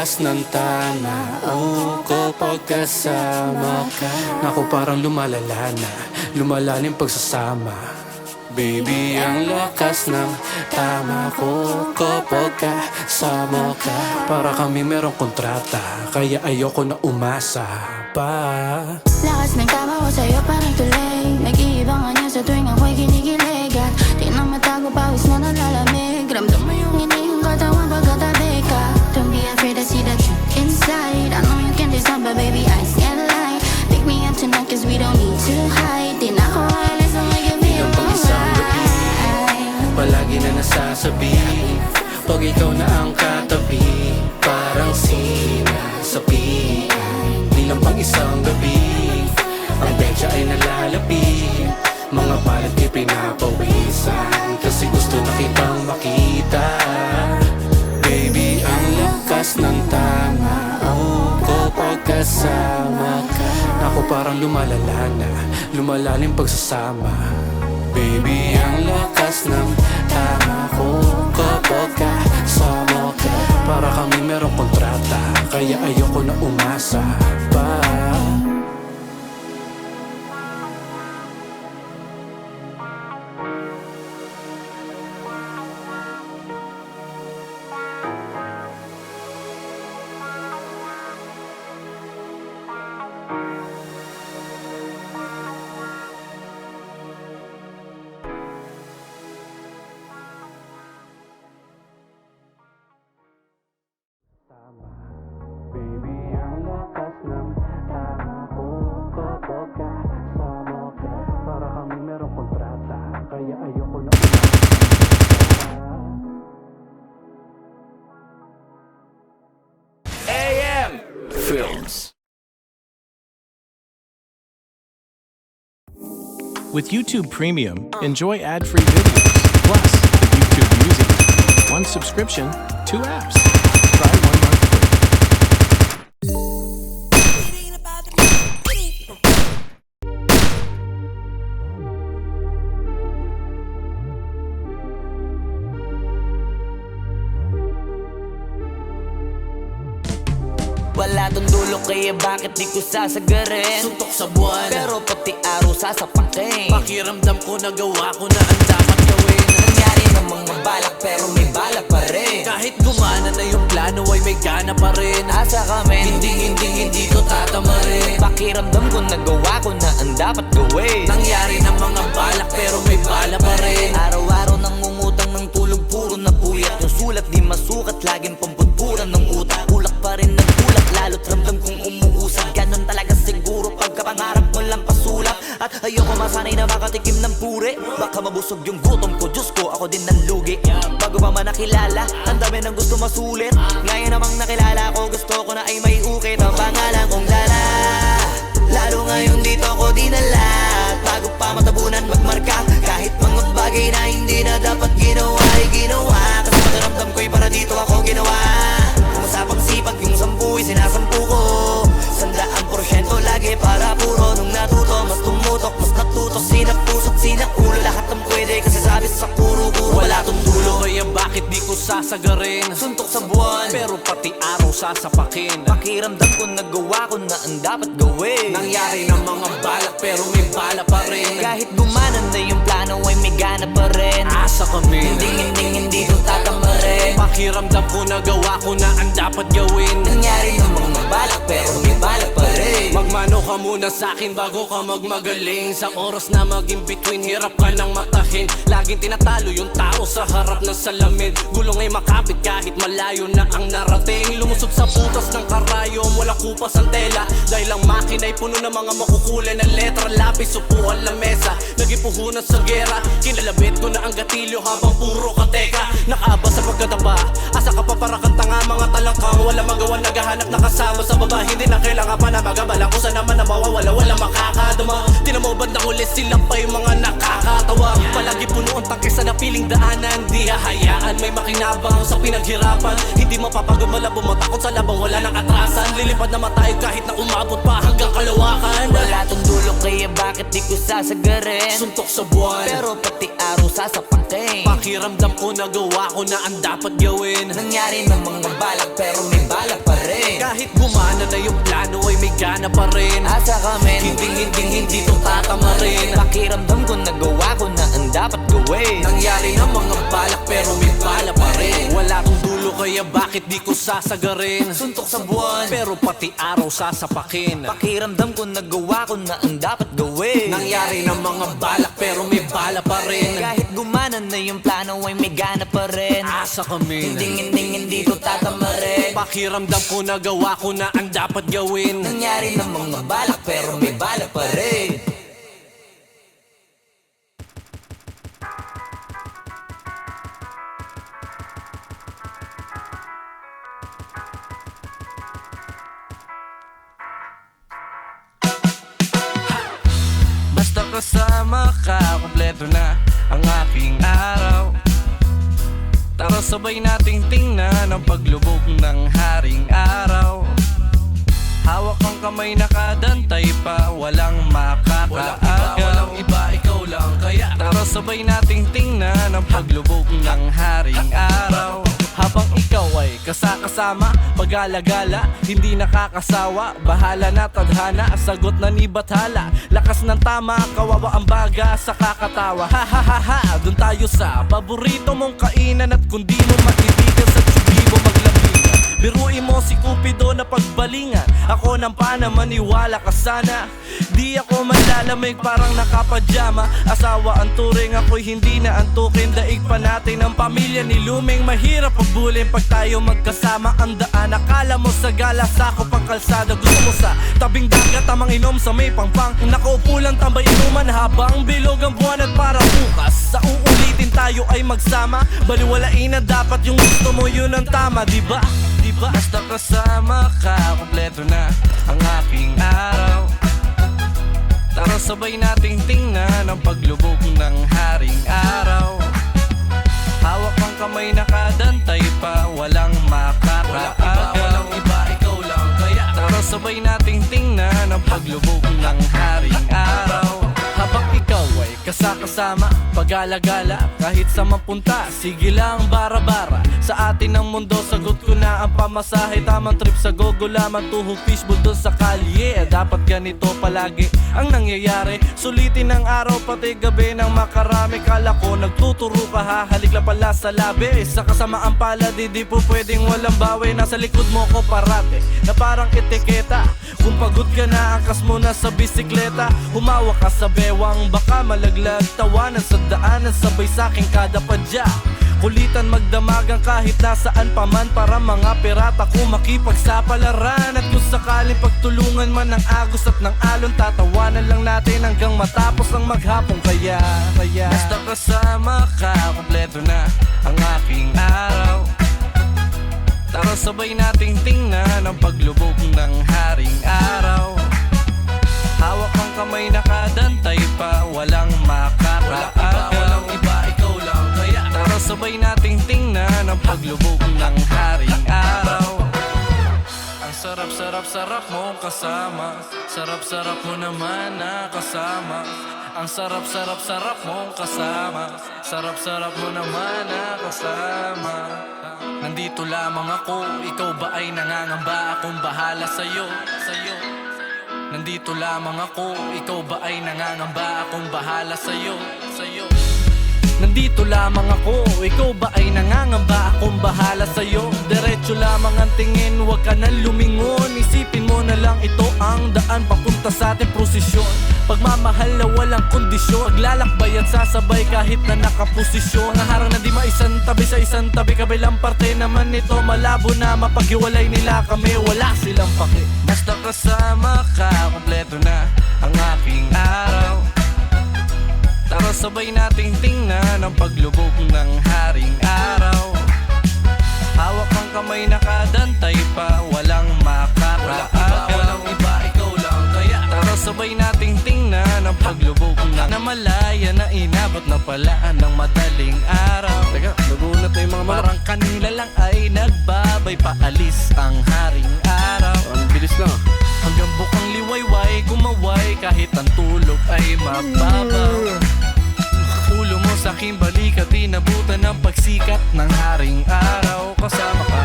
lakas ng tanaw ko pagkasama ka. Naku parang lumalala na, lumalalim pagsasama. Baby, ang lakas ng tama ko kapag kasama ka. Para kami merong kontrata, kaya ayoko na umasa pa. Lakas ng tama ko sa'yo parang tulay. Nag-iibang niya sa tuwing ako'y kinikilig. At di na matago, pawis na nalalamig. Ramdam mo yung inihing katawan pagkatabi ka. Don't be afraid to see the truth inside. I know you can decide but baby I can't lie. Pick me up tonight cause we don't need to hide. Di na ako alis na make you feel alright. Palagi na nasasabi pag ikaw na ang katabi, parang sinasapian. Di lang pang isang gabi, ang betya ay nalalapi. Mga palad ko'y pinapawisan, kasi gusto na kitang makita. Baby, ang lakas ng tama ko pagkasama ka. Ako parang lumalala na, lumalalim pagsasama. Baby, ang lakas ng tama ko kapag kasama ka. Para kami merong kontrata, kaya ayoko na umasa pa. Baby, ang lakas ng tama ko kapag kasama ka. Para kami merong kontrata, kaya ayoko na AM Films. With YouTube Premium, enjoy ad-free videos, plus the YouTube Music. One subscription, 2 apps. Try 1 month free. Wala tong dulo kaya bakit di ko sasagarin? Suntok sa buwan, Pero pati araw sasapakin. pakiramdam ko nagawa ko na ang dapat gawin. Nangyari ng mga balak pero may bala pa rin. Kahit gumana na yung plano ay may gana pa rin. Asa kami, Hindi to tatamarin. pakiramdam ko nagawa ko na ang dapat gawin. Nangyari ng mga balak pero may bala pa rin. Araw-araw nang ngungutang ng tulog, puro na puyat. Yung sulat di masukat, laging pampudpuran ng utak. Kulak pa rin ng tulak, lalo't ramdam kong umuusad. Ganon talaga siguro pagkapangarap mo lang pasulap. At ayoko masanay na makatikim ng puri. Baka mabusog yung gutom ko, Diyos ko, ako din nanlugi. Bago pa man nakilala, ang dami ng gusto masulit. Ngayon namang nakilala ko, gusto ko na ay may ukit. Ang pangalan kong Lala, lalo ngayon dito ko dinala. Bago pa matabunan magmarka, kahit mga bagay na hindi na dapat ginawa ay ginawa. Kasi pakiramdam ko'y para dito ako ginawa. Kung masapang sipag yung 10'y sinasampu ko, 100% lagi para puro. Nung natuto, mas tumutok, mas natutok. Sinapusok, sinaulo, lahat ng pwede. Kasi sabi sa kuro-kuro, wala tong dulo. Kaya bakit di ko sasagarin? Suntok sa buwan, Pero pati araw sasapakin. pakiramdam ko nagawa ko na ang dapat gawin. Nangyari ng mga balak pero may bala pa rin. Kahit gumanan na yung plano ay may gana pa rin. Asa kami, Hindi ko tatamarin. pakiramdam ko nagawa ko na ang dapat gawin. Nangyari ng mga balak pero may balak pa rin. Magmano ka muna sa'kin bago ka magmagaling. Sa oras na maging between, hirap ka nang matahin. Laging tinatalo yung tao sa harap ng salamin. Gulong ay makapit kahit malayo na ang narating. Lumusot sa butas ng karayom, walang kupas ang tela. Dahil ang makina ay puno ng mga makukulay na letra. Lapis, upuan, lamesa, nagipuhunan sa gera. Kinalabit ko na ang gatilyo habang puro kateka. Nakaaba sa pagkataba, asa ka pa para kang tanga. Mga talangkang wala magawa, naghahanap na kasama sa baba. Hindi na kailangan pa na magabala kung saan naman na mawawala, wala makakadama. Tinan mo bandang uli, sila pa yung mga nakakatawa. Palagi puno ang tangke sa napiling daanan. Di hahayaan may makinabang sa pinaghirapan. Hindi mapapagod malabo, matakot sa labang wala nang atrasan. Lilipad na matayo kahit na umabot pa hanggang kalawakan. Wala tong dulo kaya bakit di ko sasagarin? Suntok sa buwan, Pero pati araw sasapakin. pakiramdam ko nagawa ko na ang dapat gawin. Nangyari ng mga balak pero may balak pa rin. Kahit gumana na yung plano ay may gana pa rin. Asa kami, Hindi to tatama rin. pakiramdam ko nagawa ko na ang dapat gawin. Nangyari na mga balak pero may bala pa rin. Wala tong dulo kaya bakit di ko sasagarin. Suntok sa buwan, Pero pati araw sasapakin. pakiramdam ko nagawa ko na ang dapat gawin. Nangyari na mga balak pero may bala pa rin. Kahit gumana na yung plano ay may gana pa rin. Asa kami Hindi to tatama rin. Pakiramdam ko nagawa ko na ang dapat gawin. Nangyari na mga balak pero may balak pa rin. Basta kasama ka, kompleto na ang aking araw. Tara sabay nating tingnan ang paglubog ng haring araw. Hawak ang kamay nakadantay pa, walang makakaagaw. Walang iba, ikaw lang kaya. Tara sabay nating tingnan ang paglubog ng haring araw. Habang ikaw ay kasakasama, pag-alagala, hindi nakakasawa. Bahala na tadhana, sagot na ni Bathala. Lakas ng tama, kawawa ang baga sa kakatawa. Ha ha ha ha, dun tayo sa paborito mong kainan. At kung di mo maibigan sa tsugibo maglabingan, biruin mo si Cupido na pagbalingan. Ako nang maniwala ka sana. Di ako manlalamig parang nakapadyama. Asawa ang turing, ako'y hindi na antukin. Daig pa natin ang pamilya ni Luming. Mahirap pagbulin pag tayo magkasama. Ang daan, akala mo sa galas, ako pang kalsada. Gusto mo sa tabing dagat, tamang inom sa may pangpang. Nakaupo lang tambay inuman habang bilog ang buwan. At para bukas, sa uulitin tayo ay magsama. Baliwalain na dapat yung gusto mo, yun ang tama, diba? Basta kasama ka, kompleto na ang aking araw. Tara sabay nating tingnan ang paglubog ng haring araw. Hawak ang kamay nakadantay pa, walang makakaagaw. Walang iba, ikaw lang kaya. Tara sabay nating tingnan ang paglubog ng haring araw. Habang ikaw ay kasakasama, pag-alagala, kahit sa mapunta, sige lang bara-bara. Sa atin ang mundo, sagot ko na ang pamasahe. Tamang trip sa gogo lamang, tuhog fishbowl doon sa kalye. Dapat ganito palagi ang nangyayari. Sulitin ang araw pati gabi ng makarami. Kala ko nagtuturo ka, hahalik lang pala sa labi. Sa kasamaan pala, di po pwedeng walang bawi. Nasa likod mo ko parate, na parang etiketa. Kung pagod ka na, angkas mo na sa bisikleta. Humawak ka sa bewang, baka malaglag. Tawanan sa daanan, sabay sa'king kada padya. Kulitan magdamagan kahit nasaan pa man, para mga pirata ko makipagsapalaran. At kung sakaling pagtulungan man ng agos at ng alon, tatawanan lang natin hanggang matapos ang maghapon. Kaya basta kasama ka, kompleto na ang aking araw. Tara sabay nating tingnan ang paglubog ng haring araw. Hawak ang kamay nakadantay pa, walang makakaagaw. Walang iba, ikaw lang kaya. Tara sabay nating tingnan ang paglubog ng haring araw. Ang sarap-sarap-sarap mo kasama, sarap-sarap mo naman nakasama. Ang sarap-sarap-sarap mo kasama, sarap-sarap mo naman nakasama. Nandito lamang ako, ikaw ba ay nangangamba? Akong bahala sa'yo. Nandito lamang ako, ikaw ba ay nangangamba? Akong bahala sa'yo. Nandito lamang ako, ikaw ba ay nangangamba? Akong bahala sa'yo. Diretso lamang ang tingin, huwag ka nang lumingon. Isipin mo na lang ito ang daan papunta sa ating prosesyon. Pagmamahal na walang kondisyon, paglalakbay at sasabay kahit na nakaposisyon. Mga harang na di maisang tabi sa isang tabi, kabilang parte naman nito malabo na mapaghiwalay nila kami, wala silang paki. Basta kasama ka, kompleto na ang aking araw. Tara sabay nating tingnan ang paglubog ng haring araw. Hawak ang kamay nakadantay pa, walang makakaagaw. Walang iba, ikaw lang kaya. Tara sabay nating tingnan ang paglubog ng malaya na inabot na pala ng madaling araw. Teka, nagulat na yung mga parang kanila lang ay nagbabay, paalis ang haring araw. Ang bilis lang. Hanggang bukang liwayway, gumaway kahit ang tulog ay mababaw. Ulo mo sa aking balikat, inabutan ng pagsikat ng haring araw. Kasama ka.